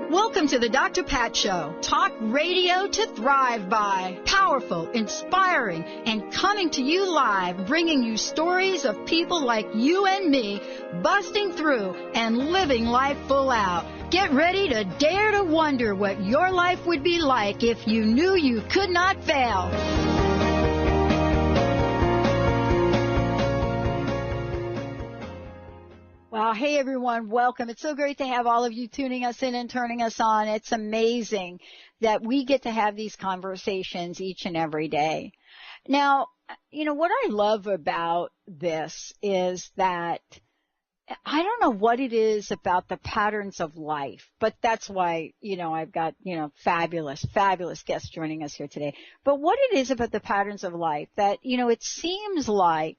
Welcome to the Dr. Pat Show. Talk radio to thrive by. Powerful, inspiring, and coming to you live, bringing you stories of people like you and me, busting through and living life full out. Get ready to dare to wonder what your life would be like if you knew you could not fail. Well, hey, everyone. Welcome. It's so great to have all of you tuning us in and turning us on. It's amazing that we get to have these conversations each and every day. Now, you know, what I love about this is that I don't know what it is about the patterns of life, but that's why, you know, I've got, you know, fabulous guests joining us here today. But what it is about the patterns of life that, you know, it seems like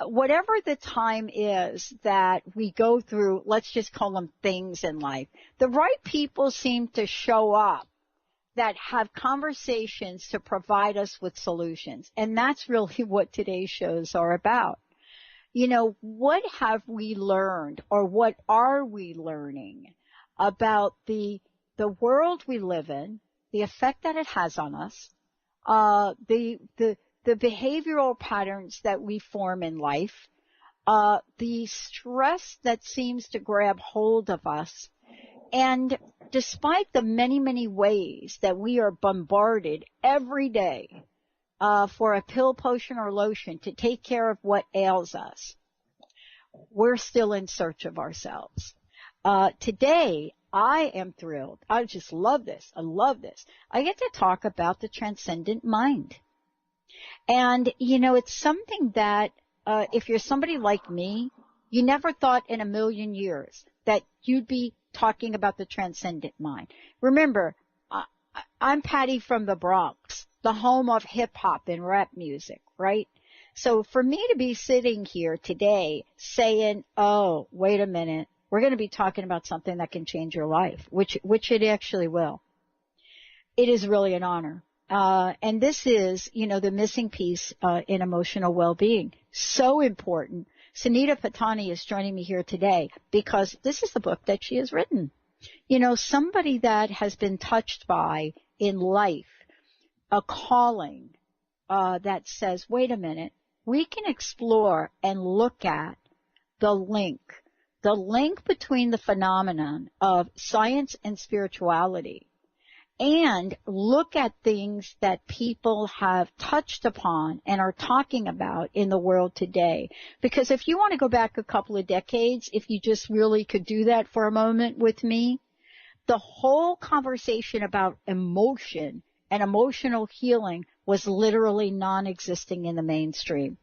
whatever the time is that we go through, let's just call them things in life, the right people seem to show up that have conversations to provide us with solutions. And that's really what today's shows are about. You know, what have we learned, or what are we learning about the world we live in, the effect that it has on us, the behavioral patterns that we form in life, the stress that seems to grab hold of us. And despite the many, many ways that we are bombarded every day for a pill, potion, or lotion to take care of what ails us, we're still in search of ourselves. Today, I am thrilled. I just love this. I love this. I get to talk about the Transcendent Mind. And, you know, it's something that if you're somebody like me, you never thought in a million years that you'd be talking about the Transcendent Mind. Remember, I'm Patty from the Bronx, the home of hip-hop and rap music, right? So for me to be sitting here today saying, oh, wait a minute, we're going to be talking about something that can change your life, which it actually will. It is really an honor. And this is, you know, the missing piece in emotional well-being. So important. Sunita Pattani is joining me here today because this is the book that she has written. You know, somebody that has been touched by in life a calling that says, wait a minute, we can explore and look at the link between the phenomenon of science and spirituality, and look at things that people have touched upon and are talking about in the world today. Because if you want to go back a couple of decades, if you just really could do that for a moment with me, the whole conversation about emotion and emotional healing was literally non-existing in the mainstream.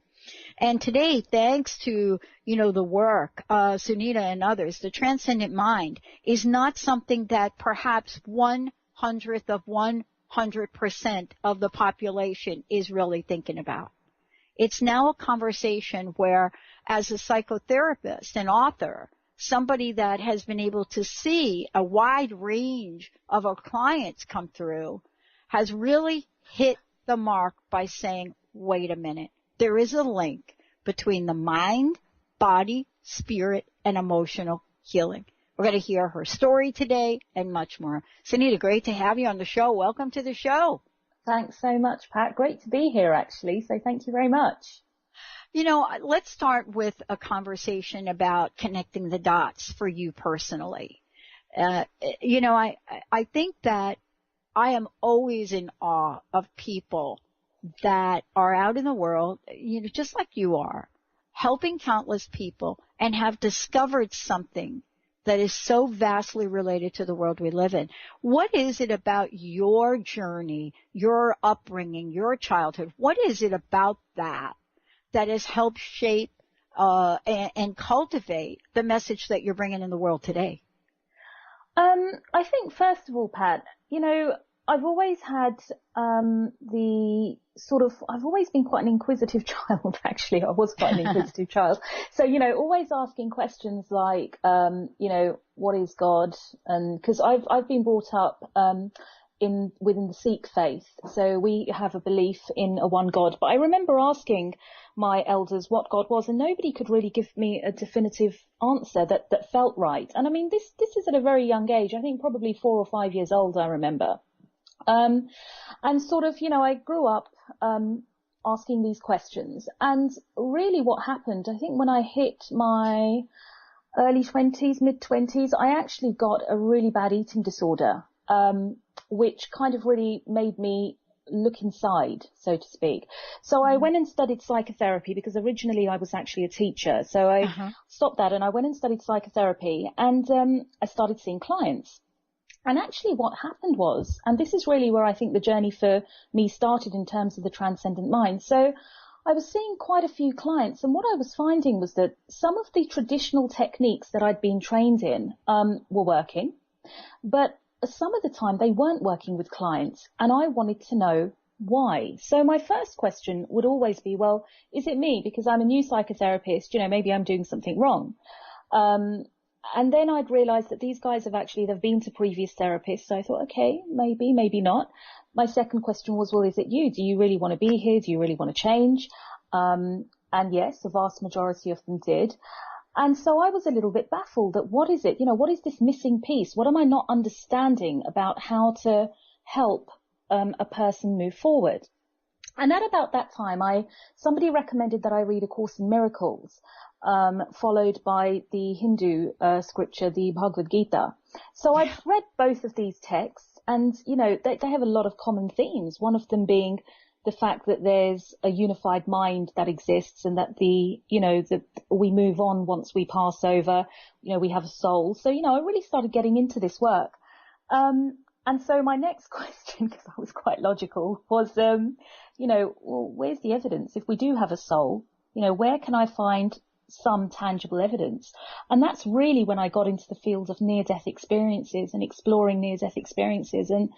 And today, thanks to, you know, the work, Sunita and others, the Transcendent Mind is not something that perhaps 1/100th of 100% of the population is really thinking about. It's now a conversation where, as a psychotherapist and author, somebody that has been able to see a wide range of our clients come through, has really hit the mark by saying, wait a minute, there is a link between the mind, body, spirit, and emotional healing. We're going to hear her story today and much more. Sunita, great to have you on the show. Welcome to the show. Thanks so much, Pat. Great to be here, actually. So thank you very much. You know, let's start with a conversation about connecting the dots for you personally. You know, I think that I am always in awe of people that are out in the world, you know, just like you are, helping countless people and have discovered something that is so vastly related to the world we live in. What is it about your journey, your upbringing, your childhood? What is it about that has helped shape and cultivate the message that you're bringing in the world today? I think, first of all, Pat, you know, I've always had I've always been quite an inquisitive child, actually. I was quite an inquisitive child. So, you know, always asking questions like, you know, what is God? And because I've been brought up within the Sikh faith. So we have a belief in a one God. But I remember asking my elders what God was, and nobody could really give me a definitive answer that felt right. And I mean, this is at a very young age. I think probably 4 or 5 years old, I remember. And sort of, I grew up asking these questions. And really what happened, I think when I hit my early 20s, mid-20s, I actually got a really bad eating disorder, which kind of really made me look inside, so to speak. So I went and studied psychotherapy because originally I was actually a teacher. So I stopped that and I went and studied psychotherapy, and I started seeing clients. And actually what happened was, and this is really where I think the journey for me started in terms of the Transcendent Mind. So I was seeing quite a few clients, and what I was finding was that some of the traditional techniques that I'd been trained in were working, but some of the time they weren't working with clients, and I wanted to know why. So my first question would always be, well, is it me? Because I'm a new psychotherapist, maybe I'm doing something wrong. And then I'd realized that these guys they've been to previous therapists. So I thought, okay, maybe not. My second question was, well, is it you? Do you really want to be here? Do you really want to change? And yes, the vast majority of them did. And so I was a little bit baffled at what is it? What is this missing piece? What am I not understanding about how to help a person move forward? And at about that time, somebody recommended that I read A Course in Miracles, followed by the Hindu scripture, the Bhagavad Gita. So I've read both of these texts, and they have a lot of common themes. One of them being the fact that there's a unified mind that exists, and that that we move on once we pass over. We have a soul. So I really started getting into this work. And so my next question, because I was quite logical, was, well, where's the evidence? If we do have a soul, where can I find some tangible evidence? And that's really when I got into the field of near-death experiences and exploring near-death experiences. And,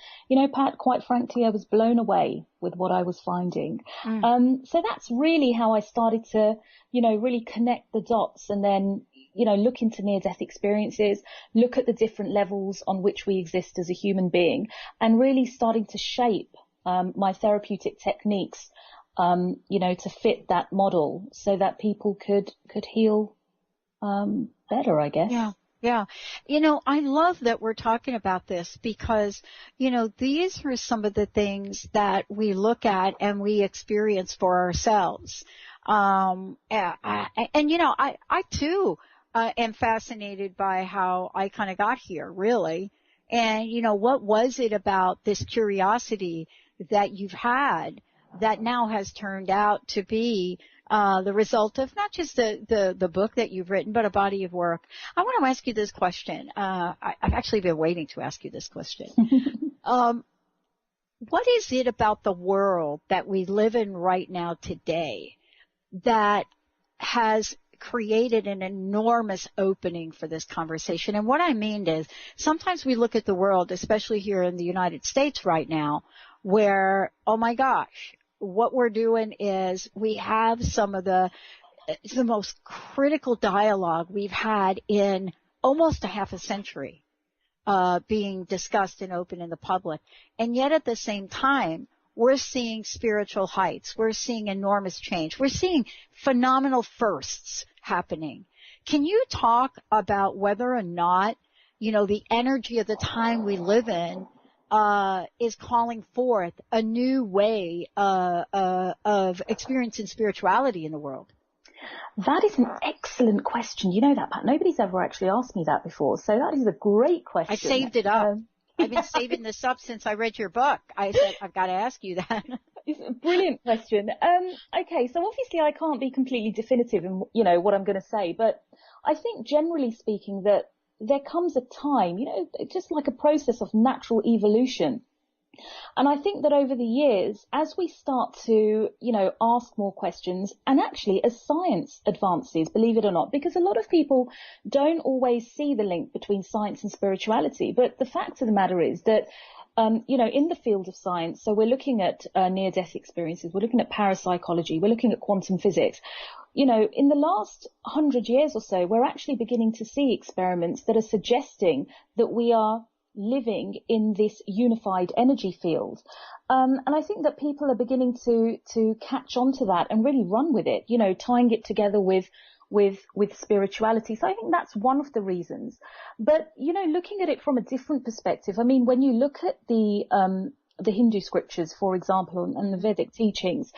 Pat, quite frankly, I was blown away with what I was finding. So that's really how I started to, really connect the dots, and then, look into near-death experiences, look at the different levels on which we exist as a human being, and really starting to shape my therapeutic techniques, to fit that model so that people could heal better, I guess. Yeah. Yeah. I love that we're talking about this because, these are some of the things that we look at and we experience for ourselves. I too am fascinated by how I kind of got here, really. And, what was it about this curiosity that you've had that now has turned out to be the result of not just the book that you've written, but a body of work. I want to ask you this question. I've actually been waiting to ask you this question. What is it about the world that we live in right now today that has created an enormous opening for this conversation? And what I mean is, sometimes we look at the world, especially here in the United States right now, where, oh my gosh, what we're doing is we have some of the most critical dialogue we've had in almost a half a century being discussed and open in the public. And yet at the same time, we're seeing spiritual heights. We're seeing enormous change. We're seeing phenomenal firsts happening. Can you talk about whether or not, the energy of the time we live in is calling forth a new way of experiencing spirituality in the world? That is an excellent question. You know that, Pat. Nobody's ever actually asked me that before. So that is a great question. I saved it up. I've been saving this up since I read your book. I said, I've got to ask you that. It's a brilliant question. Okay, so obviously I can't be completely definitive in, what I'm going to say, but I think generally speaking that there comes a time, just like a process of natural evolution. And I think that over the years, as we start to, ask more questions, and actually as science advances, believe it or not, because a lot of people don't always see the link between science and spirituality. But the fact of the matter is that, in the field of science, so we're looking at near-death experiences, we're looking at parapsychology, we're looking at quantum physics. In the last 100 years or so, we're actually beginning to see experiments that are suggesting that we are living in this unified energy field. And I think that people are beginning to catch on to that and really run with it, you know, tying it together with spirituality. So I think that's one of the reasons. But, you know, looking at it from a different perspective, I mean, when you look at the Hindu scriptures, for example, and the Vedic teachings,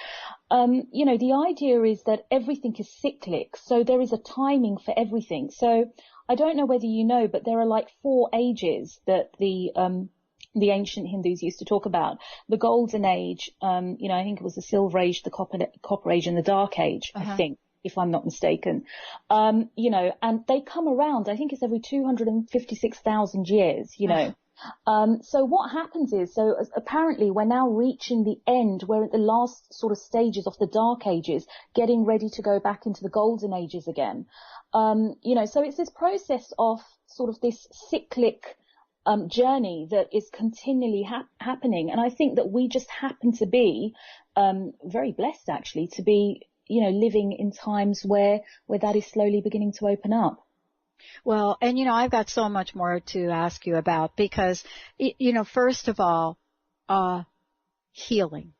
you know, the idea is that everything is cyclic. So there is a timing for everything. So I don't know whether you know, but there are like 4 ages that the ancient Hindus used to talk about. The Golden Age, you know, I think it was the Silver Age, the Copper Age, and the Dark Age, I think, if I'm not mistaken. You know, and they come around, I think it's every 256,000 years, you know. So what happens is, so apparently we're now reaching the end, we're at the last sort of stages of the Dark Ages, getting ready to go back into the Golden Ages again. You know, so it's this process of sort of this cyclic journey that is continually happening. And I think that we just happen to be very blessed, actually, to be, you know, living in times where that is slowly beginning to open up. Well, and, you know, I've got so much more to ask you about because, you know, first of all, healing.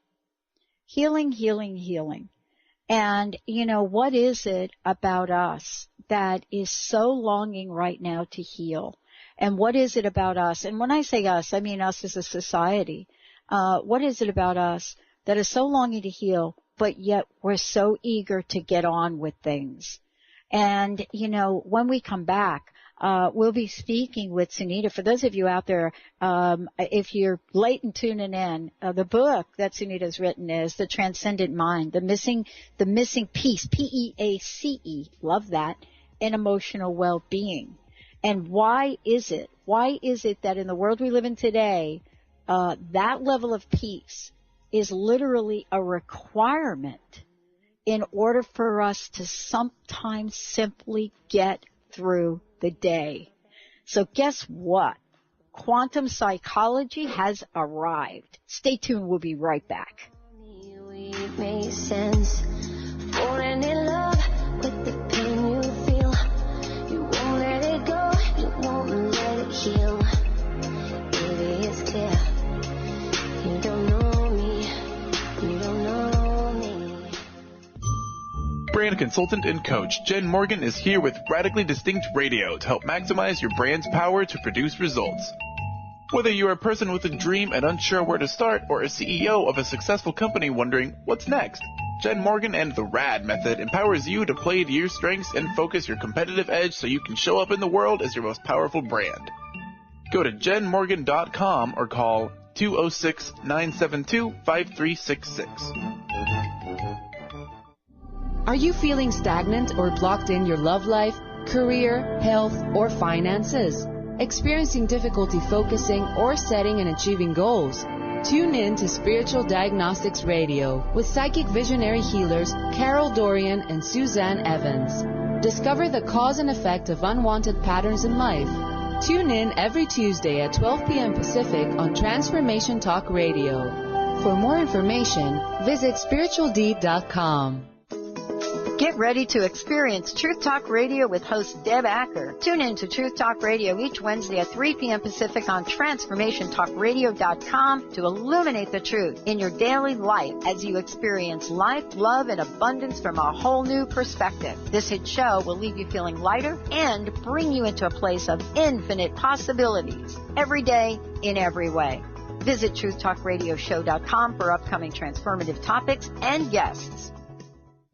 And, you know, what is it about us that is so longing right now to heal? And what is it about us? And when I say us, I mean us as a society. What is it about us that is so longing to heal, but yet we're so eager to get on with things? And, you know, when we come back, we'll be speaking with Sunita. For those of you out there, if you're late in tuning in, the book that Sunita's written is The Transcendent Mind, the missing piece, P-E-A-C-E, love that, in emotional well-being. And why is it that in the world we live in today, that level of peace is literally a requirement in order for us to sometimes simply get through the day? So guess what? Quantum psychology has arrived. Stay tuned. We'll be right back. Makes sense. Falling in love with the pain you feel. You won't let it go. You won't let it heal. It is clear. You don't know me. You don't know me. Brand consultant and coach Jen Morgan is here with Radically Distinct Radio to help maximize your brand's power to produce results. Whether you're a person with a dream and unsure where to start, or a CEO of a successful company wondering what's next, Jen Morgan and the RAD method empowers you to play to your strengths and focus your competitive edge so you can show up in the world as your most powerful brand. Go to jenmorgan.com or call 206-972-5366. Are you feeling stagnant or blocked in your love life, career, health, or finances? Experiencing difficulty focusing or setting and achieving goals? Tune in to Spiritual Diagnostics Radio with psychic visionary healers Carol Dorian and Suzanne Evans. Discover the cause and effect of unwanted patterns in life. Tune in every Tuesday at 12 p.m. Pacific on Transformation Talk Radio. For more information, visit spiritualdeep.com. Get ready to experience Truth Talk Radio with host Deb Acker. Tune in to Truth Talk Radio each Wednesday at 3 p.m. Pacific on TransformationTalkRadio.com to illuminate the truth in your daily life as you experience life, love, and abundance from a whole new perspective. This hit show will leave you feeling lighter and bring you into a place of infinite possibilities every day in every way. Visit TruthTalkRadioshow.com for upcoming transformative topics and guests.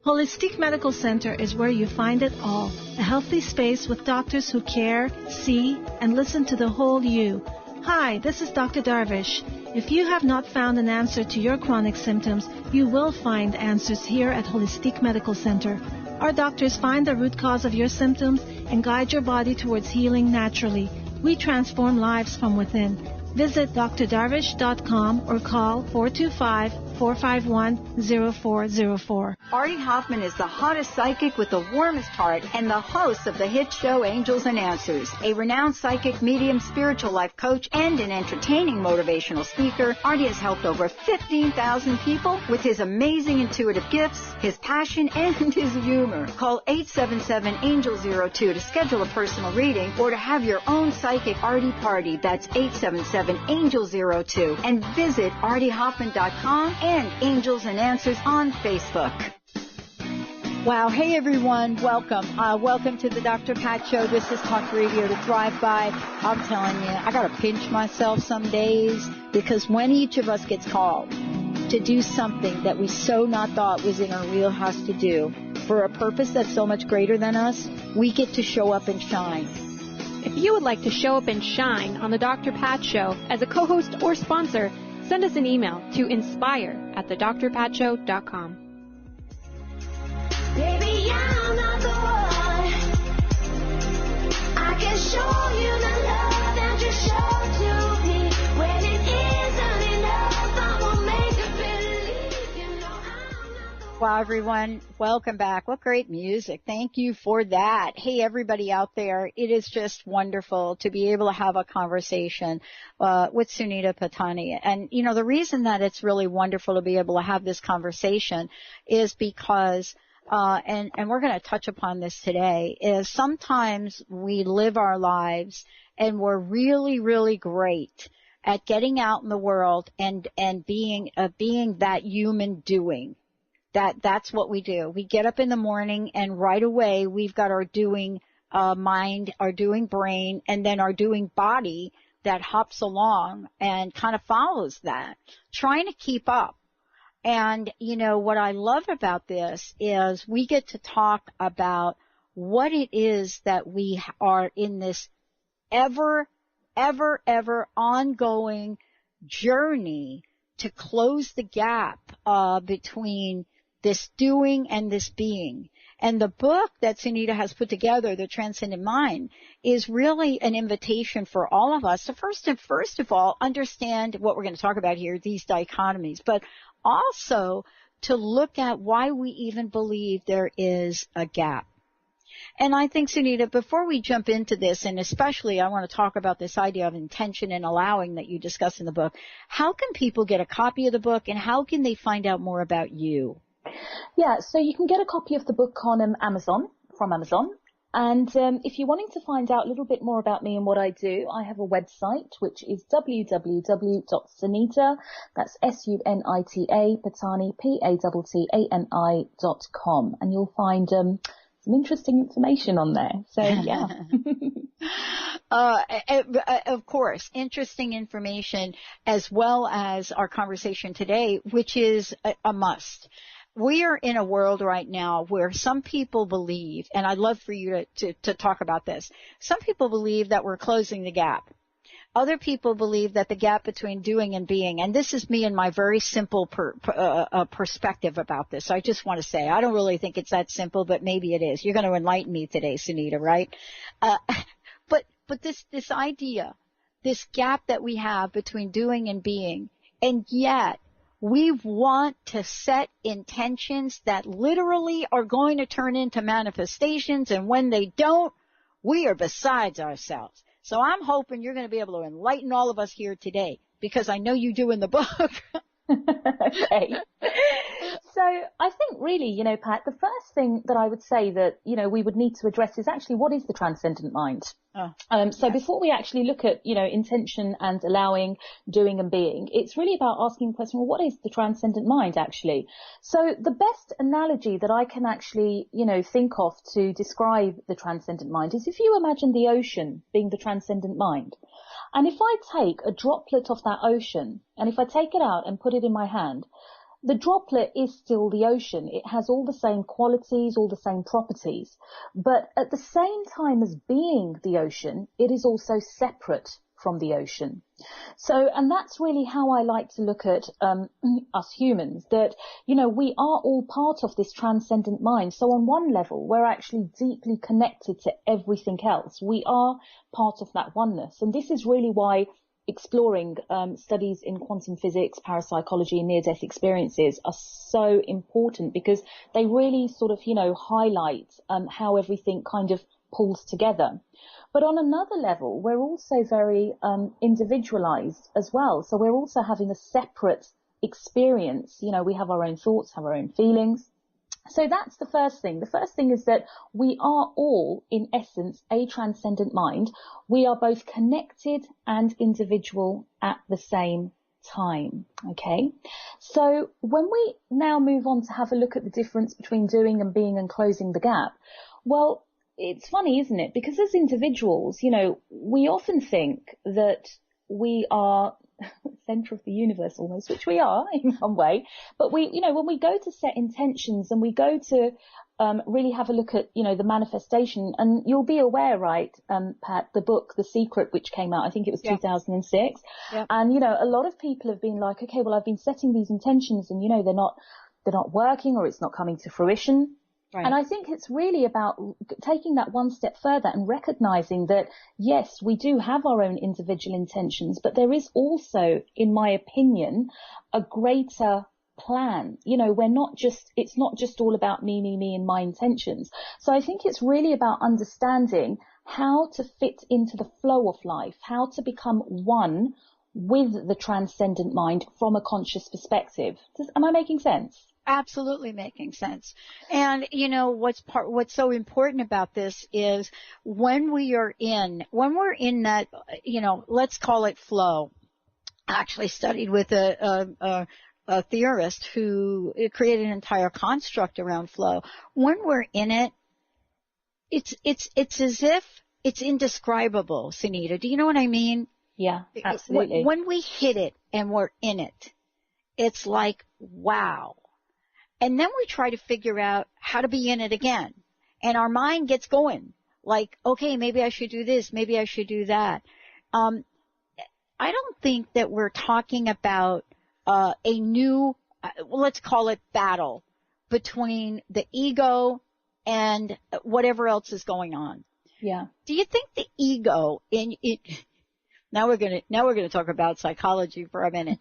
Holistic Medical Center is where you find it all. A healthy space with doctors who care, see, and listen to the whole you. Hi, this is Dr. Darvish. If you have not found an answer to your chronic symptoms, you will find answers here at Holistic Medical Center. Our doctors find the root cause of your symptoms and guide your body towards healing naturally. We transform lives from within. Visit drdarvish.com or call 425 888-451-0404. Artie Hoffman is the hottest psychic with the warmest heart and the host of the hit show Angels and Answers. A renowned psychic, medium, spiritual life coach, and an entertaining motivational speaker, Artie has helped over 15,000 people with his amazing intuitive gifts, his passion, and his humor. Call 877-ANGEL-02 to schedule a personal reading or to have your own psychic Artie party. That's 877-ANGEL-02. And visit artiehoffman.com and Angels and Answers on Facebook. Wow. Hey, everyone. Welcome. Welcome to the Dr. Pat Show. This is Talk Radio to Thrive By. I'm telling you, I got to pinch myself some days because when each of us gets called to do something that we so not thought was in our wheelhouse to do for a purpose that's so much greater than us, we get to show up and shine. If you would like to show up and shine on the Dr. Pat Show as a co-host or sponsor, send us an email to inspire@thedrpatshow.com. Baby, I'm not the one. I can show you the love that you show to me. When it isn't enough, I will make it believe. You know I'm not the one. Wow, everyone. Welcome back. What great music. Thank you for that. Hey, everybody out there. It is just wonderful to be able to have a conversation with Sunita Pattani. And, you know, the reason that it's really wonderful to be able to have this conversation is because and we're going to touch upon this today, is sometimes we live our lives and we're really, really great at getting out in the world and being that human doing. That's what we do. We get up in the morning and right away we've got our doing mind, our doing brain, and then our doing body that hops along and kind of follows that, trying to keep up. And, you know, what I love about this is we get to talk about what it is that we are in this ever ongoing journey to close the gap between this doing and this being. And the book that Sunita has put together, The Transcendent Mind, is really an invitation for all of us to first of all understand what we're going to talk about here, these dichotomies, but also to look at why we even believe there is a gap. And I think, Sunita, before we jump into this, and especially I want to talk about this idea of intention and allowing that you discuss in the book, how can people get a copy of the book and how can they find out more about you? Yeah, so you can get a copy of the book on Amazon, from Amazon. And if you're wanting to find out a little bit more about me and what I do, I have a website, which is www.sunita, that's S-U-N-I-T-A, Pattani, P-A-T-T-A-N-I.com. And you'll find some interesting information on there. So, yeah. Of course, interesting information as well as our conversation today, which is a must. We are in a world right now where some people believe, and I'd love for you to talk about this, some people believe that we're closing the gap. Other people believe that the gap between doing and being, and this is me and my very simple perspective about this. I just want to say, I don't really think it's that simple, but maybe it is. You're going to enlighten me today, Sunita, right? But this idea, this gap that we have between doing and being, and yet we want to set intentions that literally are going to turn into manifestations, and when they don't, we are besides ourselves. So I'm hoping you're going to be able to enlighten all of us here today, because I know you do in the book. Okay. So I think really, you know, Pat, the first thing that I would say that, you know, we would need to address is actually what is the transcendent mind? So before we actually look at, you know, intention and allowing, doing and being, it's really about asking the question, well, what is the transcendent mind actually? So the best analogy that I can actually, you know, think of to describe the transcendent mind is if you imagine the ocean being the transcendent mind. And if I take a droplet of that ocean, and if I take it out and put it in my hand, the droplet is still the ocean. It has all the same qualities, all the same properties. But at the same time as being the ocean, it is also separate from the ocean. So, and that's really how I like to look at us humans, that, you know, we are all part of this transcendent mind. So on one level, we're actually deeply connected to everything else. We are part of that oneness. And this is really why exploring studies in quantum physics, parapsychology, and near-death experiences are so important because they really sort of, highlight how everything kind of pulls together. But on another level, we're also very individualized as well. So we're also having a separate experience. We have our own thoughts, have our own feelings. So that's the first thing. The first thing is that we are all, in essence, a transcendent mind. We are both connected and individual at the same time. Okay. So when we now move on to have a look at the difference between doing and being and closing the gap, well, it's funny, isn't it? Because as individuals, we often think that we are center of the universe almost, which we are in one way. But we, when we go to set intentions and we go to really have a look at, the manifestation, and you'll be aware, right, Pat, the book, The Secret, which came out, I think it was 2006. Yeah. And, a lot of people have been like, okay, well, I've been setting these intentions and, they're not working or it's not coming to fruition. Right. And I think it's really about taking that one step further and recognizing that, yes, we do have our own individual intentions, but there is also, in my opinion, a greater plan. It's not just all about me and my intentions. So I think it's really about understanding how to fit into the flow of life, how to become one with the transcendent mind from a conscious perspective. Am I making sense? Absolutely making sense. And what's so important about this is when we're in that, let's call it flow. I actually studied with a theorist who created an entire construct around flow. When we're in it, it's as if it's indescribable, Sunita. Do you know what I mean? Yeah, absolutely. When we hit it and we're in it, it's like, wow. And then we try to figure out how to be in it again. And our mind gets going. Like, okay, maybe I should do this. Maybe I should do that. I don't think that we're talking about a new, let's call it battle between the ego and whatever else is going on. Yeah. Do you think the ego in it, now we're going to talk about psychology for a minute.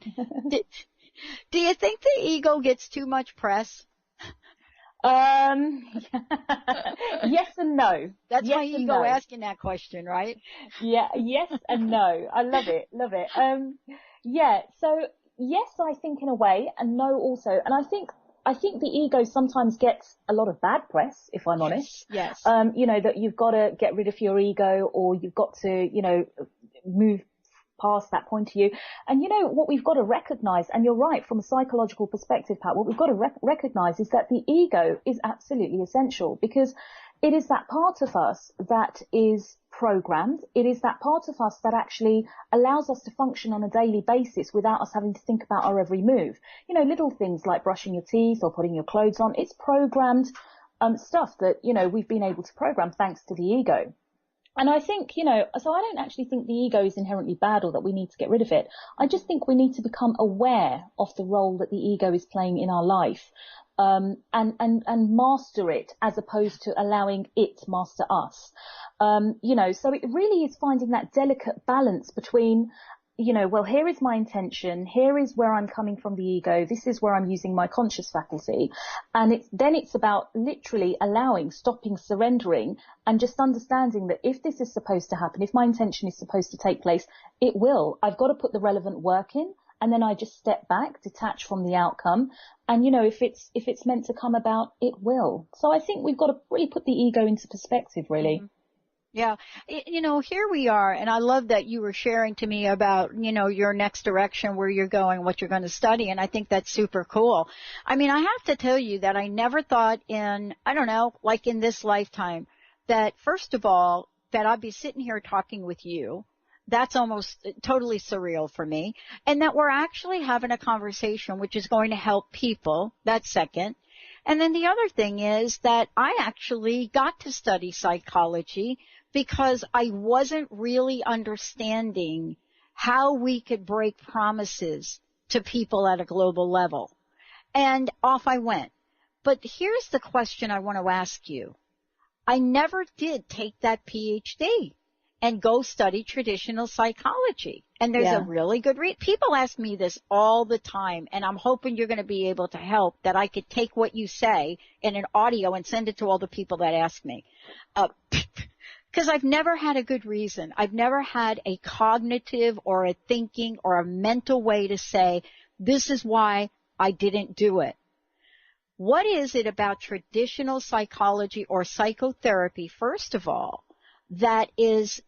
Do you think the ego gets too much press? Yes and no. That's yes my ego asking that question, right? Yeah, yes and no. I love it. So yes, I think in a way, and no also. And I think the ego sometimes gets a lot of bad press, if I'm honest. Yes. That you've got to get rid of your ego, or you've got to, move past that point to you. And what we've got to recognize, and you're right, from a psychological perspective, Pat, what we've got to recognize is that the ego is absolutely essential, because it is that part of us that is programmed. It is that part of us that actually allows us to function on a daily basis without us having to think about our every move. Little things like brushing your teeth or putting your clothes on. It's programmed stuff that, we've been able to program thanks to the ego. And I think, so I don't actually think the ego is inherently bad or that we need to get rid of it. I just think we need to become aware of the role that the ego is playing in our life, and master it as opposed to allowing it master us. So it really is finding that delicate balance between, well, here is my intention. Here is where I'm coming from the ego. This is where I'm using my conscious faculty. And it's about literally stopping, surrendering, and just understanding that if this is supposed to happen, if my intention is supposed to take place, it will. I've got to put the relevant work in. And then I just step back, detach from the outcome. And, if it's meant to come about, it will. So I think we've got to really put the ego into perspective, really. Mm-hmm. Yeah. Here we are, and I love that you were sharing to me about, your next direction, where you're going, what you're going to study, and I think that's super cool. I mean, I have to tell you that I never thought in this lifetime, that first of all, that I'd be sitting here talking with you. That's almost totally surreal for me. And that we're actually having a conversation which is going to help people. That's second. And then the other thing is that I actually got to study psychology because I wasn't really understanding how we could break promises to people at a global level. And off I went. But here's the question I want to ask you. I never did take that PhD. and go study traditional psychology. And there's a really good people ask me this all the time, and I'm hoping you're going to be able to help, that I could take what you say in an audio and send it to all the people that ask me. Because I've never had a good reason. I've never had a cognitive or a thinking or a mental way to say, this is why I didn't do it. What is it about traditional psychology or psychotherapy, first of all, that is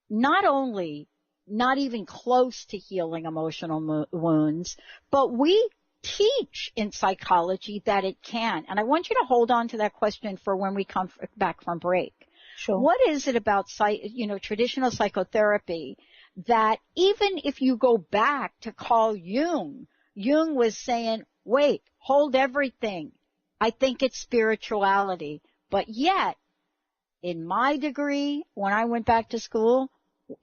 not only not even close to healing emotional wounds, but we teach in psychology that it can? And I want you to hold on to that question for when we come back from break. Sure. What is it about, traditional psychotherapy that even if you go back to Carl Jung was saying, wait, hold everything. I think it's spirituality. But yet, in my degree, when I went back to school,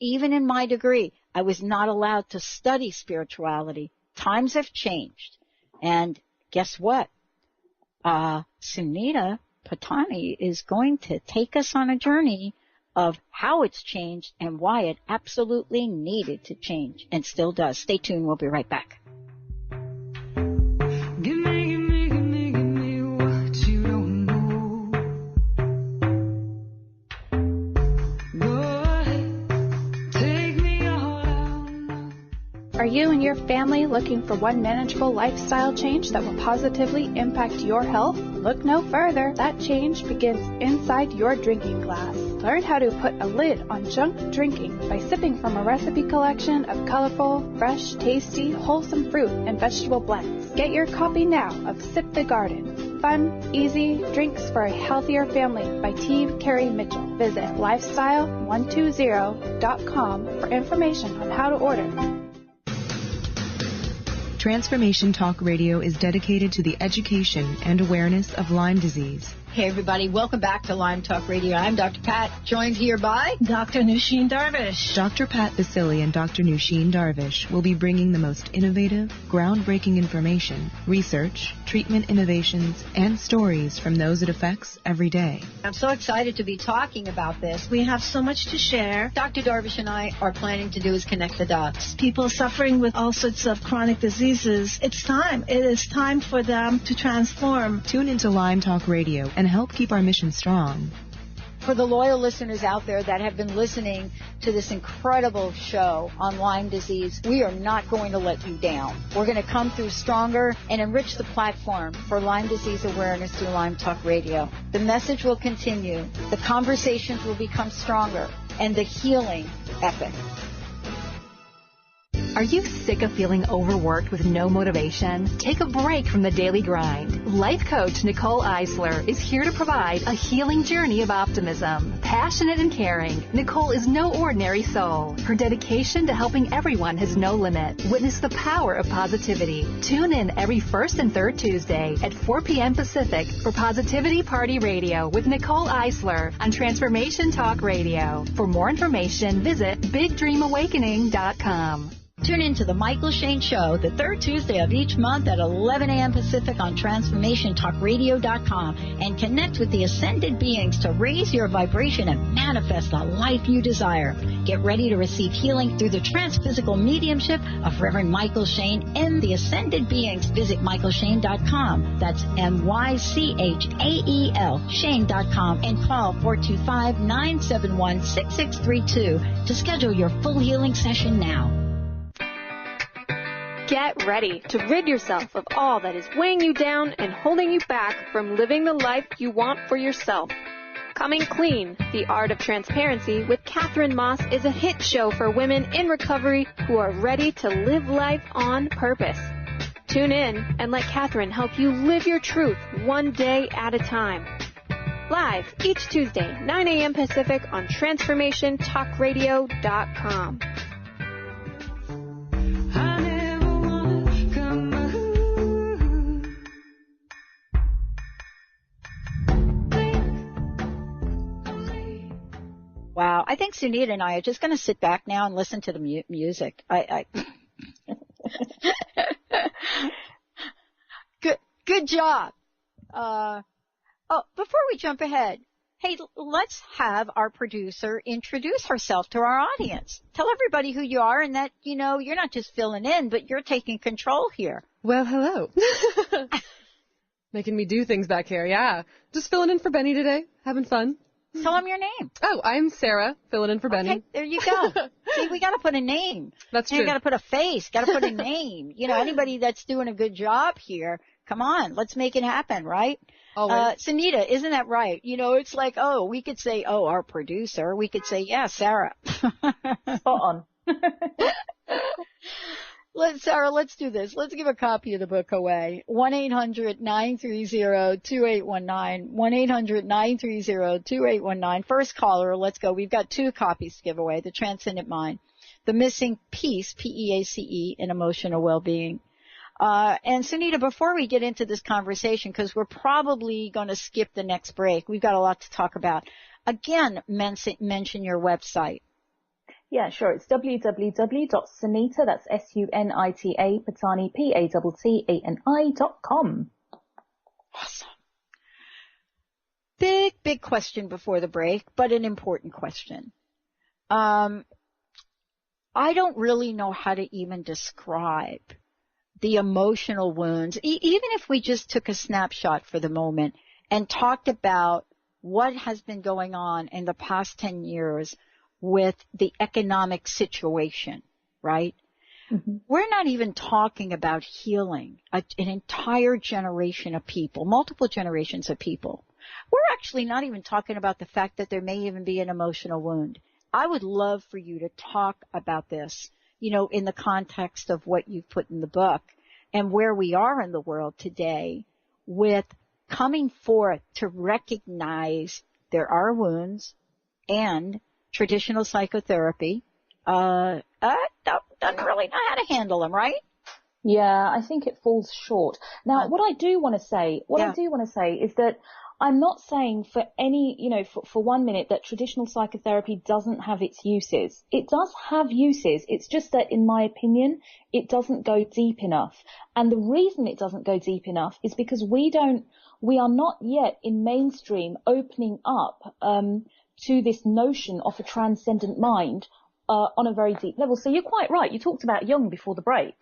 even in my degree, I was not allowed to study spirituality. Times have changed. And guess what? Sunita Pattani is going to take us on a journey of how it's changed and why it absolutely needed to change and still does. Stay tuned. We'll be right back. Give me what you don't know. Go ahead, take me all out. Are you and your family looking for one manageable lifestyle change that will positively impact your health? Look no further. That change begins inside your drinking glass. Learn how to put a lid on junk drinking by sipping from a recipe collection of colorful, fresh, tasty, wholesome fruit and vegetable blends. Get your copy now of Sip the Garden. Fun, easy drinks for a healthier family by T. Carey Mitchell. Visit lifestyle120.com for information on how to order. Transformation Talk Radio is dedicated to the education and awareness of Lyme disease. Hey, everybody. Welcome back to Lyme Talk Radio. I'm Dr. Pat, joined here by Dr. Nusheen Darvish. Dr. Pat Basili and Dr. Nusheen Darvish will be bringing the most innovative, groundbreaking information, research, treatment innovations, and stories from those it affects every day. I'm so excited to be talking about this. We have so much to share. Dr. Darvish and I are planning to do is connect the dots. People suffering with all sorts of chronic diseases, it's time. It is time for them to transform. Tune into Lyme Talk Radio and help keep our mission strong. For the loyal listeners out there that have been listening to this incredible show on Lyme disease, we are not going to let you down. We're going to come through stronger and enrich the platform for Lyme disease awareness through Lyme Talk Radio. The message will continue, the conversations will become stronger, and the healing epic. Are you sick of feeling overworked with no motivation? Take a break from the daily grind. Life coach Nicole Eisler is here to provide a healing journey of optimism. Passionate and caring, Nicole is no ordinary soul. Her dedication to helping everyone has no limit. Witness the power of positivity. Tune in every first and third Tuesday at 4 p.m. Pacific for Positivity Party Radio with Nicole Eisler on Transformation Talk Radio. For more information, visit BigDreamAwakening.com. Tune in to The Michael Shane Show, the third Tuesday of each month at 11 a.m. Pacific on TransformationTalkRadio.com, and connect with the ascended beings to raise your vibration and manifest the life you desire. Get ready to receive healing through the transphysical mediumship of Reverend Michael Shane and the ascended beings. Visit MichaelShane.com. That's MyChael, Shane.com, and call 425-971-6632 to schedule your full healing session now. Get ready to rid yourself of all that is weighing you down and holding you back from living the life you want for yourself. Coming Clean, The Art of Transparency with Catherine Moss is a hit show for women in recovery who are ready to live life on purpose. Tune in and let Catherine help you live your truth one day at a time. Live each Tuesday, 9 a.m. Pacific on TransformationTalkRadio.com. Wow. I think Sunita and I are just going to sit back now and listen to the music. Good job. Before we jump ahead, Hey, let's have our producer introduce herself to our audience. Tell everybody who you are and that, you're not just filling in, but you're taking control here. Well, hello. Making me do things back here, yeah. Just filling in for Benny today, having fun. Tell them your name. Oh, I'm Sarah, filling in for Benny. Okay, there you go. See, we got to put a name. That's true. You got to put a face, got to put a name. Anybody that's doing a good job here, come on, let's make it happen, right? Sunita, isn't that right? It's like, we could say, our producer. We could say, yeah, Sarah. Spot on. Sarah, let's do this. Let's give a copy of the book away. 1-800-930-2819. 1-800-930-2819. First caller, let's go. We've got 2 copies to give away. The Transcendent Mind. The Missing Piece, P-E-A-C-E, in Emotional Well-Being. And Sunita, before we get into this conversation, because we're probably going to skip the next break, we've got a lot to talk about. Again, mention your website. Yeah, sure. It's www.sunita, that's S-U-N-I-T-A, Pattani, P-A-T-T-A-N-I.com. Awesome. Big question before the break, but an important question. I don't really know how to even describe the emotional wounds, even if we just took a snapshot for the moment and talked about what has been going on in the past 10 years with the economic situation, right? Mm-hmm. We're not even talking about healing an entire generation of people, multiple generations of people. We're actually not even talking about the fact that there may even be an emotional wound. I would love for you to talk about this, in the context of what you've put in the book and where we are in the world today with coming forth to recognize there are wounds and traditional psychotherapy doesn't really know how to handle them, right? Yeah, I think it falls short. Now, what I do want to say is that I'm not saying for for 1 minute that traditional psychotherapy doesn't have its uses. It does have uses. It's just that, in my opinion, it doesn't go deep enough. And the reason it doesn't go deep enough is because we are not yet in mainstream opening up, to this notion of a transcendent mind on a very deep level. So you're quite right. You talked about Jung before the break.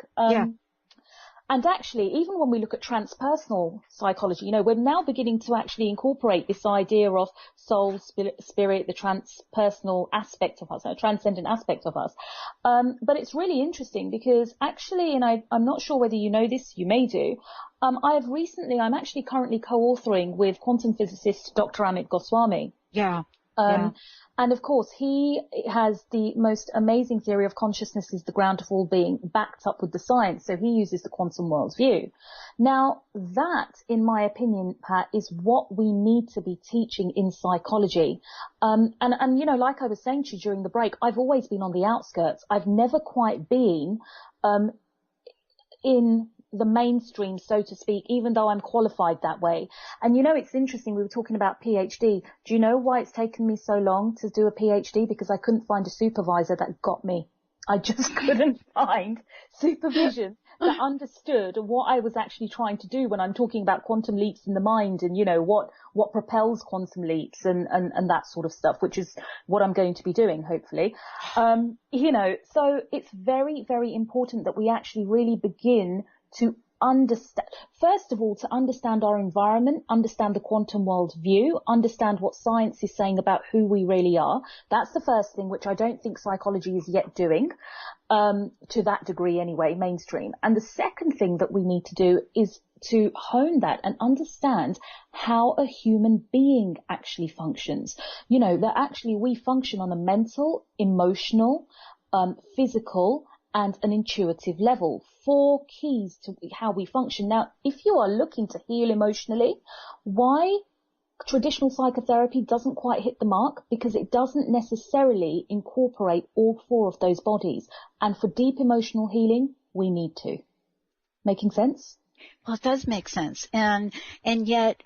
And actually, even when we look at transpersonal psychology, we're now beginning to actually incorporate this idea of soul, spirit, the transpersonal aspect of us, a transcendent aspect of us. But it's really interesting because actually, and I'm not sure whether you know this, you may do, I'm actually currently co-authoring with quantum physicist Dr. Amit Goswami. Yeah. And of course, he has the most amazing theory of consciousness is the ground of all being, backed up with the science. So he uses the quantum worldview. Now, that, in my opinion, Pat, is what we need to be teaching in psychology. And like I was saying to you during the break, I've always been on the outskirts. I've never quite been in the mainstream, so to speak, even though I'm qualified that way. And it's interesting, we were talking about PhD. Do you know why it's taken me so long to do a PhD? Because I couldn't find a supervisor that got me. I just couldn't find supervision that understood what I was actually trying to do when I'm talking about quantum leaps in the mind and, what propels quantum leaps and that sort of stuff, which is what I'm going to be doing, hopefully. So it's very, very important that we actually really begin to understand, first of all, to understand our environment, understand the quantum world view, understand what science is saying about who we really are. That's the first thing, which I don't think psychology is yet doing, to that degree anyway, mainstream. And the second thing that we need to do is to hone that and understand how a human being actually functions. That actually we function on a mental, emotional, physical, and an intuitive level. 4 keys to how we function. Now, if you are looking to heal emotionally, why traditional psychotherapy doesn't quite hit the mark? Because it doesn't necessarily incorporate all 4 of those bodies. And for deep emotional healing, we need to. Making sense? Well, it does make sense. And yet,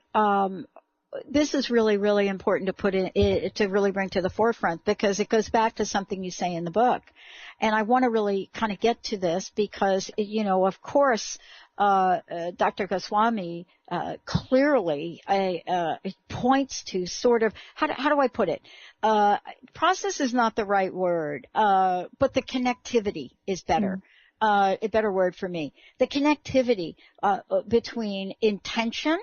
this is really, really important to put in, to really bring to the forefront, because it goes back to something you say in the book. And I want to really kind of get to this because, of course, Dr. Goswami clearly points to sort of, how do I put it? Process is not the right word, but the connectivity is better. A better word for me. The connectivity between intention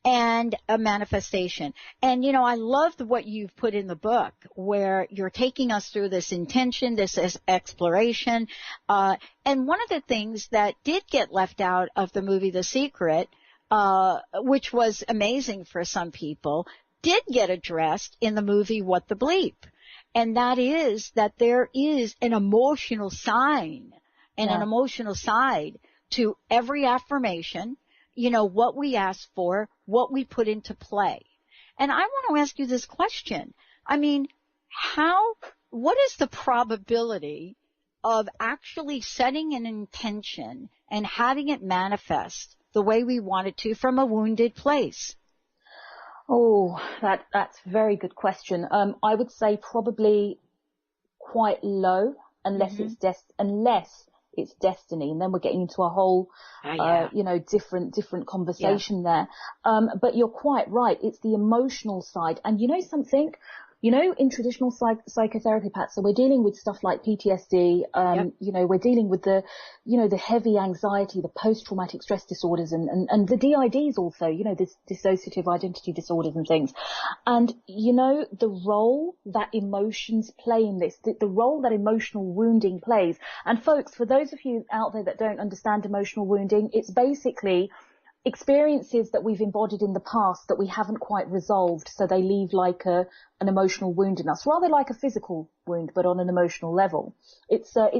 and a manifestation. And, I loved what you've put in the book where you're taking us through this intention, this exploration. And one of the things that did get left out of the movie The Secret, which was amazing for some people, did get addressed in the movie What the Bleep. And that is that there is an emotional sign and an emotional side to every affirmation, what we ask for, what we put into play. And I want to ask you this question. I mean, what is the probability of actually setting an intention and having it manifest the way we want it to from a wounded place? Oh, that's a very good question. I would say probably quite low unless it's destiny, and then we're getting into a whole, different conversation there. But you're quite right. It's the emotional side. And something, in traditional psychotherapy, Pat, so we're dealing with stuff like PTSD, we're dealing with the heavy anxiety, the post-traumatic stress disorders and the DIDs also, this dissociative identity disorders and things. And, the role that emotions play in this, the role that emotional wounding plays. And folks, for those of you out there that don't understand emotional wounding, it's basically experiences that we've embodied in the past that we haven't quite resolved, so they leave like an emotional wound in us, rather like a physical wound, but on an emotional level. It's a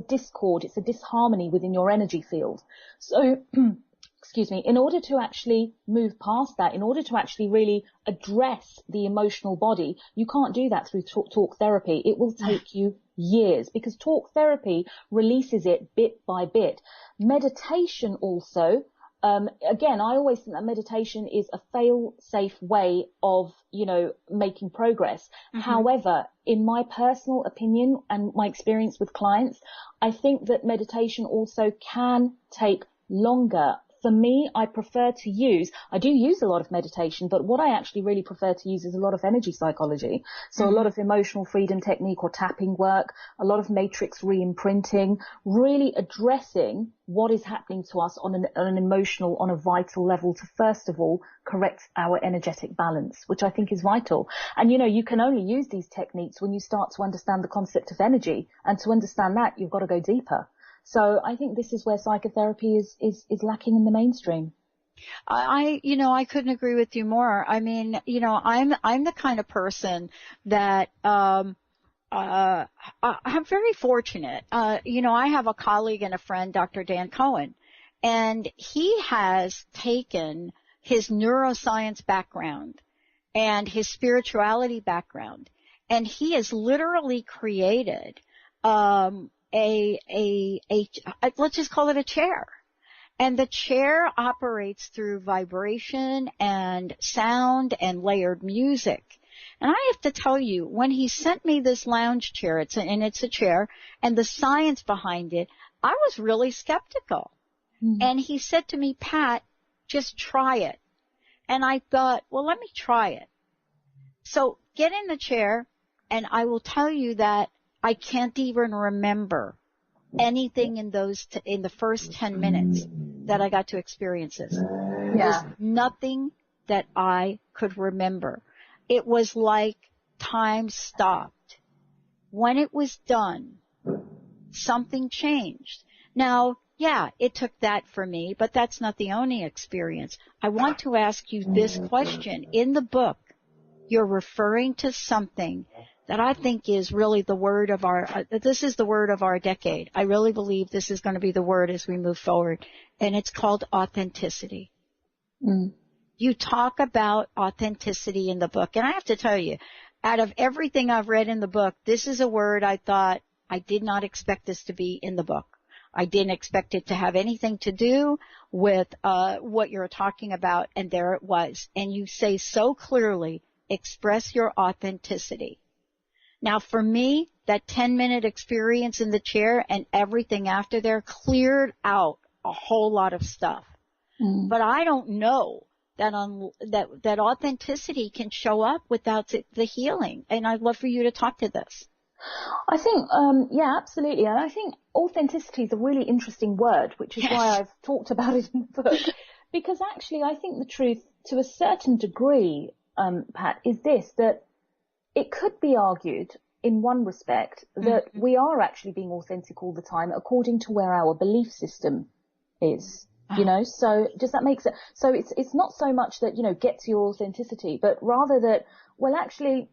discord, it's a disharmony within your energy field. So, excuse me, in order to actually move past that, in order to actually really address the emotional body, you can't do that through talk therapy. It will take you years, because talk therapy releases it bit by bit. Meditation also, again, I always think that meditation is a fail-safe way of, making progress. However, in my personal opinion and my experience with clients, I think that meditation also can take longer. For me, I do use a lot of meditation, but what I actually really prefer to use is a lot of energy psychology. So a lot of emotional freedom technique or tapping work, a lot of matrix re-imprinting, really addressing what is happening to us on an emotional, on a vital level to first of all correct our energetic balance, which I think is vital. And you can only use these techniques when you start to understand the concept of energy, and to understand that you've got to go deeper. So I think this is where psychotherapy is lacking in the mainstream. I couldn't agree with you more. I mean, I'm the kind of person that, I'm very fortunate. I have a colleague and a friend, Dr. Dan Cohen, and he has taken his neuroscience background and his spirituality background, and he has literally created, let's just call it a chair. And the chair operates through vibration and sound and layered music. And I have to tell you, when he sent me this lounge chair, it's a chair, and the science behind it, I was really skeptical. And he said to me, Pat, just try it. And I thought, well, let me try it. So get in the chair, and I will tell you that I can't even remember anything in the first 10 minutes that I got to experience this. There's nothing that I could remember. It was like time stopped. When it was done, something changed. Now, it took that for me, but that's not the only experience. I want to ask you this question. In the book, you're referring to something that I think is really the word of this is the word of our decade. I really believe this is going to be the word as we move forward, and it's called authenticity. You talk about authenticity in the book, and I have to tell you, out of everything I've read in the book, this is a word I thought I did not expect this to be in the book. I didn't expect it to have anything to do with what you're talking about, and there it was. And you say so clearly, express your authenticity. Now, for me, that 10-minute experience in the chair and everything after there cleared out a whole lot of stuff. But I don't know that authenticity can show up without the healing. And I'd love for you to talk to this. I think, yeah, absolutely. And I think authenticity is a really interesting word, which is why I've talked about it in the book. Because actually, I think the truth, to a certain degree, Pat, is this, that it could be argued in one respect that we are actually being authentic all the time according to where our belief system is. You know, so does that make sense? So it's not so much that, you know, get to your authenticity, but rather that, well, actually,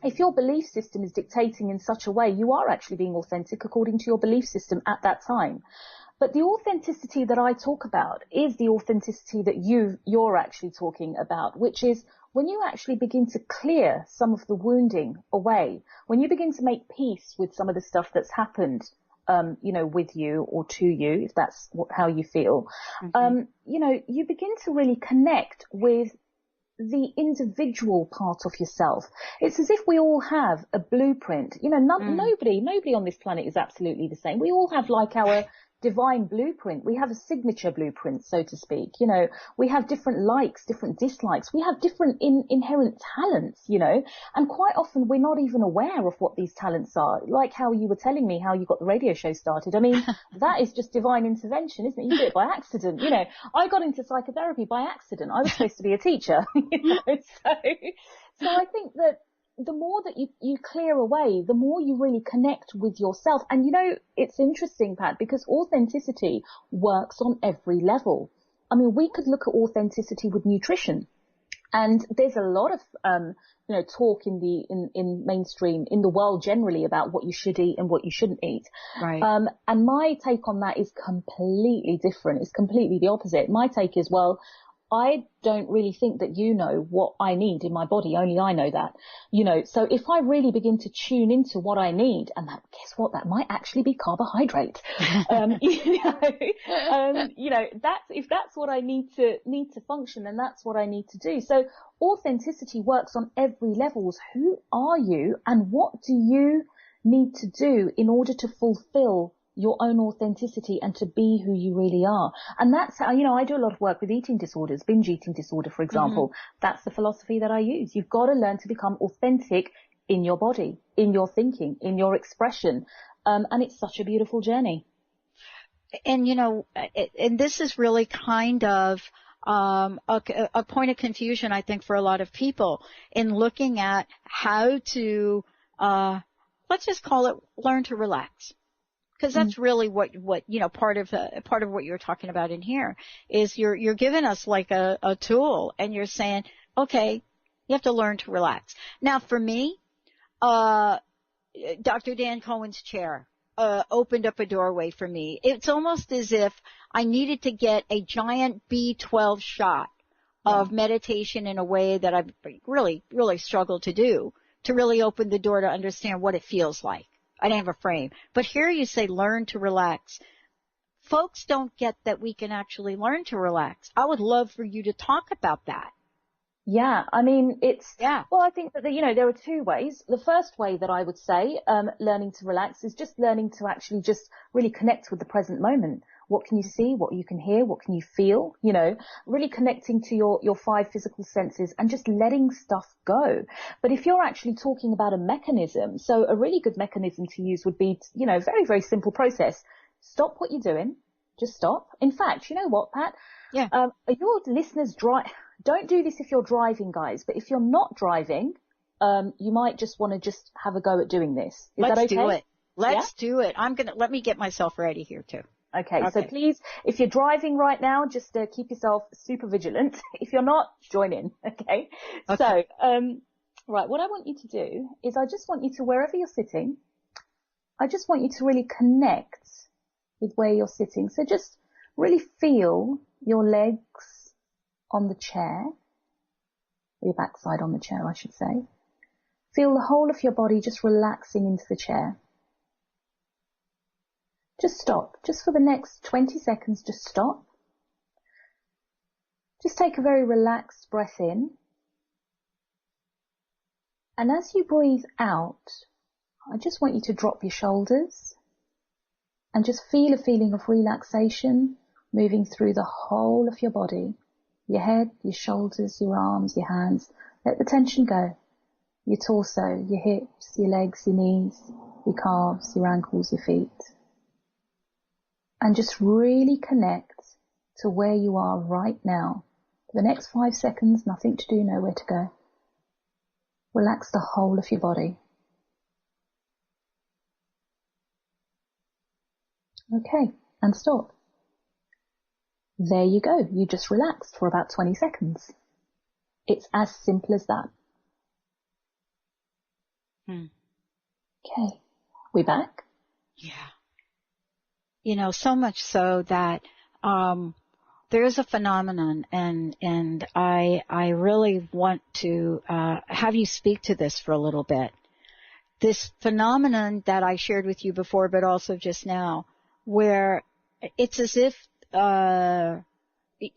if your belief system is dictating in such a way, you are actually being authentic according to your belief system at that time. But the authenticity that I talk about is the authenticity that you're actually talking about, which is when you actually begin to clear some of the wounding away, when you begin to make peace with some of the stuff that's happened, you know, with you or to you, if that's how you feel, you know, you begin to really connect with the individual part of yourself. It's as if we all have a blueprint. You know, nobody on this planet is absolutely the same. We all have like our divine blueprint. We have a signature blueprint, so to speak. You know, we have different likes, different dislikes. We have different inherent talents, you know, and quite often we're not even aware of what these talents are. Like how you were telling me how you got the radio show started. I mean, that is just divine intervention, isn't it? You do it by accident. You know, I got into psychotherapy by accident. I was supposed to be a teacher, you know, so I think that the more that you clear away, the more you really connect with yourself. And, you know, it's interesting, Pat, because authenticity works on every level. I mean, we could look at authenticity with nutrition. And there's a lot of, you know, talk in mainstream, in the world generally about what you should eat and what you shouldn't eat. Right. And my take on that is completely different. It's completely the opposite. My take is, well, I don't really think that you know what I need in my body. Only I know that, you know. So if I really begin to tune into what I need, and that, guess what, that might actually be carbohydrate. You know, if that's what I need to function, then that's what I need to do. So authenticity works on every levels. Who are you, and what do you need to do in order to fulfill your own authenticity and to be who you really are? And that's how, you know, I do a lot of work with eating disorders, binge eating disorder, for example. That's the philosophy that I use. You've got to learn to become authentic in your body, in your thinking, in your expression. And it's such a beautiful journey. And, you know, and this is really kind of a point of confusion, I think, for a lot of people in looking at how to, let's just call it, learn to relax. Because that's really what, you know, part of what you're talking about in here is you're giving us like a tool, and you're saying, okay, you have to learn to relax. Now for me, Dr. Dan Cohen's chair, opened up a doorway for me. It's almost as if I needed to get a giant B12 shot of meditation in a way that I've really, really struggled to do, to really open the door to understand what it feels like. I didn't have a frame. But here you say learn to relax. Folks don't get that we can actually learn to relax. I would love for you to talk about that. Yeah, I mean, well, I think that, you know, there are two ways. The first way that I would say, learning to relax is just learning to actually just really connect with the present moment. What can you see? What you can hear? What can you feel? You know, really connecting to your five physical senses and just letting stuff go. But if you're actually talking about a mechanism, so a really good mechanism to use would be, you know, very, very simple process. Stop what you're doing. Just stop. In fact, you know what, Pat? Yeah. Are your listeners don't do this if you're driving, guys, but if you're not driving, you might just want to just have a go at doing this. Is that okay? Let's do it. Let's do it. Let me get myself ready here too. Okay, so please, if you're driving right now, just keep yourself super vigilant. If you're not, join in, okay? So, right, what I want you to do is I just want you to, wherever you're sitting, I just want you to really connect with where you're sitting. So just really feel your legs on the chair, or your backside on the chair, I should say. Feel the whole of your body just relaxing into the chair. Just stop. Just for the next 20 seconds, just stop. Just take a very relaxed breath in. And as you breathe out, I just want you to drop your shoulders and just feel a feeling of relaxation moving through the whole of your body, your head, your shoulders, your arms, your hands. Let the tension go. Your torso, your hips, your legs, your knees, your calves, your ankles, your feet. And just really connect to where you are right now. For the next 5 seconds, nothing to do, nowhere to go. Relax the whole of your body. Okay, and stop. There you go. You just relaxed for about 20 seconds. It's as simple as that. Okay, we back? Yeah. You know, so much so that there is a phenomenon, and I really want to have you speak to this for a little bit. This phenomenon that I shared with you before, but also just now, where it's as if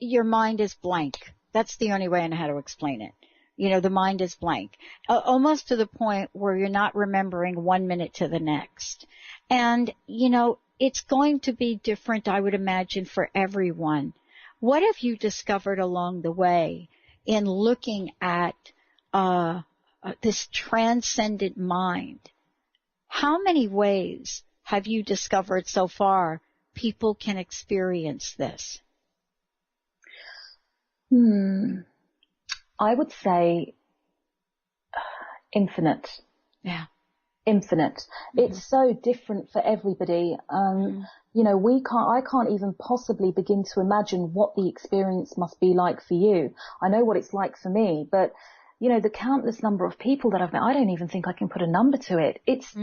your mind is blank. That's the only way I know how to explain it. You know, the mind is blank, almost to the point where you're not remembering 1 minute to the next. And, you know, it's going to be different, I would imagine, for everyone. What have you discovered along the way in looking at this transcendent mind? How many ways have you discovered so far people can experience this? I would say infinite. Yeah. Infinite. It's so different for everybody. You know, I can't even possibly begin to imagine what the experience must be like for you. I know what it's like for me, but you know, the countless number of people that I've met, I don't even think I can put a number to it. It's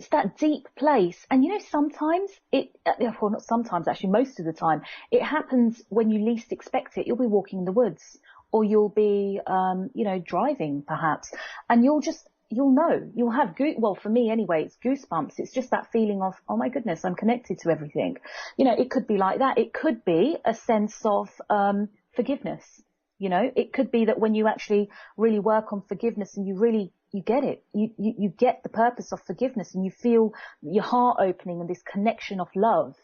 that deep place. And you know, sometimes well, not sometimes, actually, most of the time, it happens when you least expect it. You'll be walking in the woods, or you'll be, you know, driving perhaps, and you'll know, you'll have, well, for me anyway, it's goosebumps. It's just that feeling of, oh my goodness, I'm connected to everything. You know, it could be like that. It could be a sense of, forgiveness. You know, it could be that when you actually really work on forgiveness and you get it, you get the purpose of forgiveness and you feel your heart opening and this connection of love.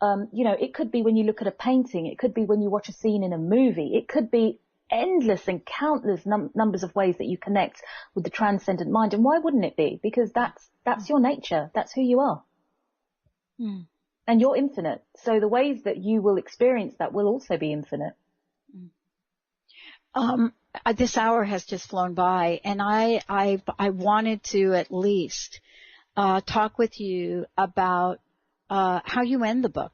You know, it could be when you look at a painting. It could be when you watch a scene in a movie. It could be endless and countless numbers of ways that you connect with the transcendent mind. And why wouldn't it be? Because that's your nature. That's who you are. And you're infinite. So the ways that you will experience that will also be infinite. This hour has just flown by, and I wanted to at least talk with you about how you end the book.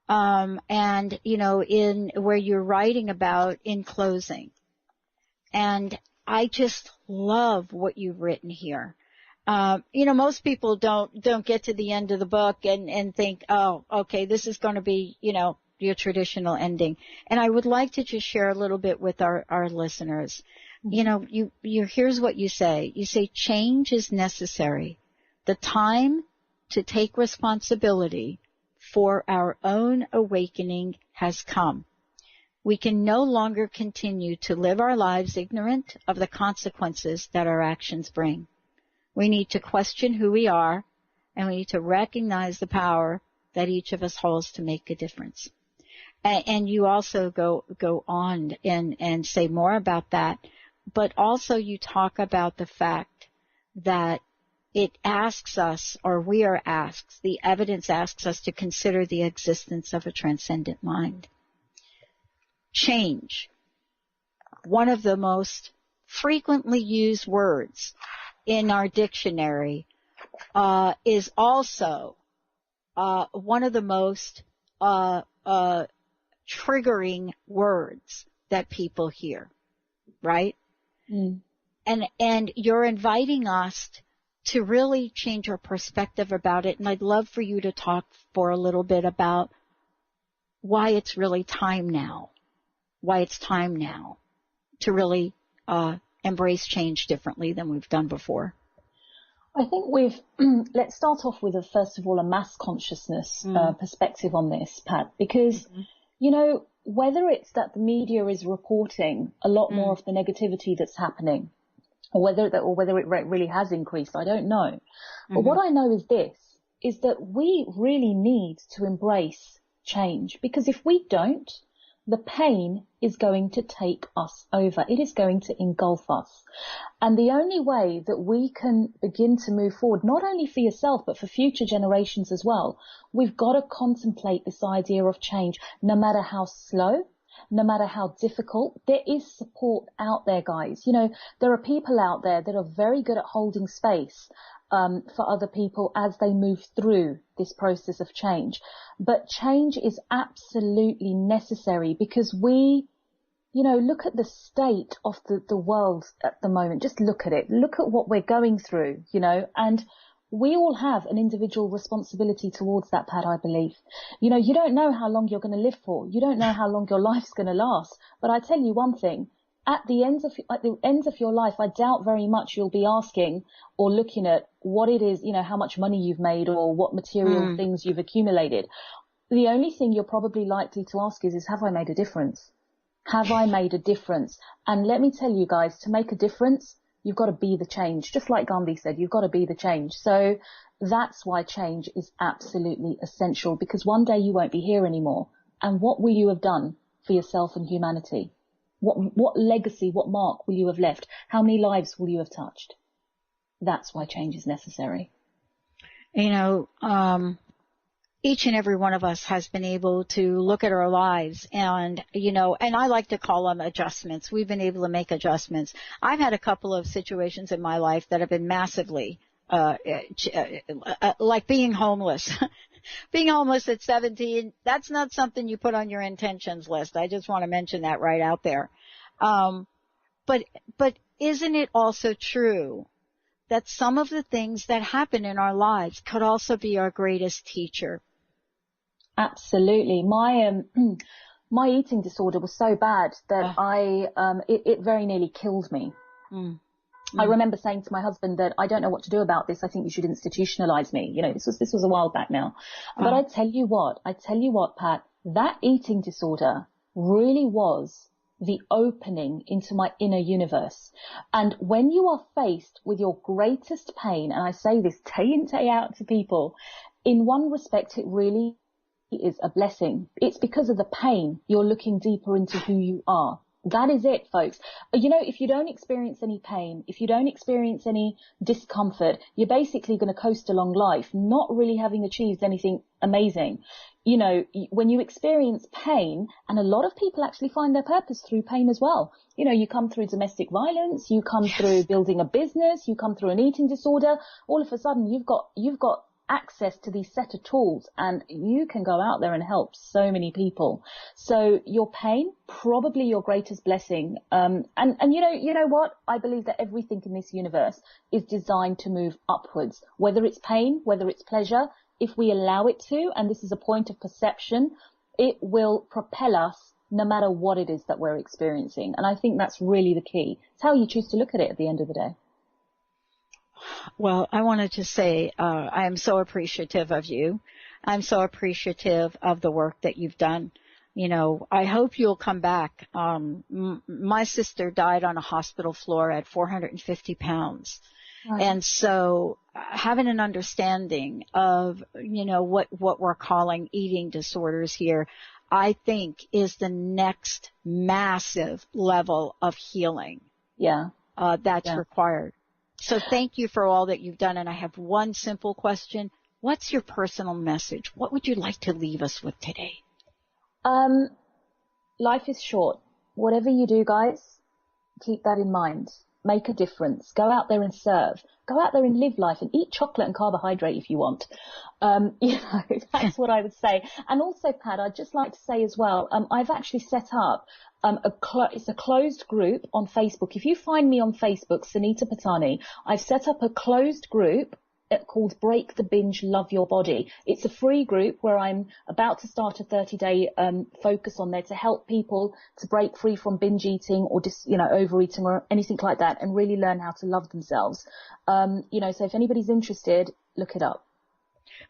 And, you know, in where you're writing about in closing. And I just love what you've written here. You know, most people don't get to the end of the book and think, oh, okay, this is going to be, you know, your traditional ending. And I would like to just share a little bit with our listeners. You know, here's what you say. You say change is necessary. The time to take responsibility for our own awakening has come. We can no longer continue to live our lives ignorant of the consequences that our actions bring. We need to question who we are, and we need to recognize the power that each of us holds to make a difference. And you also go on and say more about that, but also you talk about the fact that it asks us, or we are asked, the evidence asks us to consider the existence of a transcendent mind. Change, one of the most frequently used words in our dictionary, is also one of the most triggering words that people hear, right? And you're inviting us to really change our perspective about it. And I'd love for you to talk for a little bit about why it's really time now, to really embrace change differently than we've done before. I think let's start off with first of all, a mass consciousness perspective on this, Pat, because, you know, whether it's that the media is reporting a lot more of the negativity that's happening, or whether it really has increased, I don't know. But what I know is that we really need to embrace change. Because if we don't, the pain is going to take us over. It is going to engulf us. And the only way that we can begin to move forward, not only for yourself, but for future generations as well, we've got to contemplate this idea of change, no matter how slow, no matter how difficult. There is support out there, guys. You know, there are people out there that are very good at holding space for other people as they move through this process of change. But change is absolutely necessary, because we, you know, look at the state of the world at the moment. Just look at it. Look at what we're going through, you know, and we all have an individual responsibility towards that, Pat, I believe. You know, you don't know how long you're going to live for. You don't know how long your life's going to last. But I tell you one thing, at the end of your life, I doubt very much you'll be asking or looking at what it is, you know, how much money you've made or what material things you've accumulated. The only thing you're probably likely to ask is have I made a difference? Have I made a difference? And let me tell you guys, to make a difference, you've got to be the change. Just like Gandhi said, you've got to be the change. So that's why change is absolutely essential, because one day you won't be here anymore. And what will you have done for yourself and humanity? What legacy, what mark will you have left? How many lives will you have touched? That's why change is necessary. You know, each and every one of us has been able to look at our lives and, you know, and I like to call them adjustments. We've been able to make adjustments. I've had a couple of situations in my life that have been massively, like being homeless. Being homeless at 17, that's not something you put on your intentions list. I just want to mention that right out there. But isn't it also true that some of the things that happen in our lives could also be our greatest teacher? Absolutely. My eating disorder was so bad that it very nearly killed me. I remember saying to my husband that I don't know what to do about this. I think you should institutionalize me. You know, this was a while back now. But I tell you what, Pat, that eating disorder really was the opening into my inner universe. And when you are faced with your greatest pain, and I say this day in, day out to people, in one respect, it really is a blessing. It's because of the pain you're looking deeper into who you are. That is it, folks. You know, if you don't experience any pain, if you don't experience any discomfort, you're basically going to coast along life, not really having achieved anything amazing. You know, when you experience pain, and a lot of people actually find their purpose through pain as well. You know, you come through domestic violence, you come through building a business, you come through an eating disorder. All of a sudden, you've got access to these set of tools, and you can go out there and help so many people. So your pain, probably your greatest blessing. And you know what? I believe that everything in this universe is designed to move upwards, whether it's pain, whether it's pleasure. If we allow it to, and this is a point of perception, it will propel us no matter what it is that we're experiencing. And I think that's really the key. It's how you choose to look at it at the end of the day. Well, I wanted to say I am so appreciative of you. I'm so appreciative of the work that you've done. You know, I hope you'll come back. My sister died on a hospital floor at 450 pounds. Right. And so having an understanding of, you know, what we're calling eating disorders here, I think is the next massive level of healing. That's required. So thank you for all that you've done. And I have one simple question. What's your personal message? What would you like to leave us with today? Life is short. Whatever you do, guys, keep that in mind. Make a difference. Go out there and serve. Go out there and live life and eat chocolate and carbohydrate if you want. You know, that's what I would say. And also, Pat, I'd just like to say as well, I've actually set up it's a closed group on Facebook. If you find me on Facebook, Sunita Pattani, I've set up a closed group called Break the Binge, Love Your Body. It's a free group where I'm about to start a 30-day focus on there to help people to break free from binge eating or just, you know, overeating or anything like that, and really learn how to love themselves. You know, so if anybody's interested, look it up.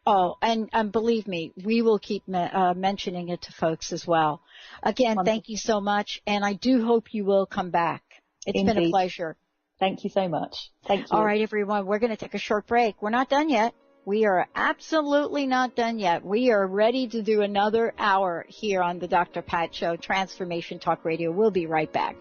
Oh, and believe me, we will keep mentioning it to folks as well. Again, thank you so much, and I do hope you will come back. It's been a pleasure. Thank you so much. Thank you. All right, everyone, we're going to take a short break. We're not done yet. We are absolutely not done yet. We are ready to do another hour here on the Dr. Pat Show, Transformation Talk Radio. We'll be right back.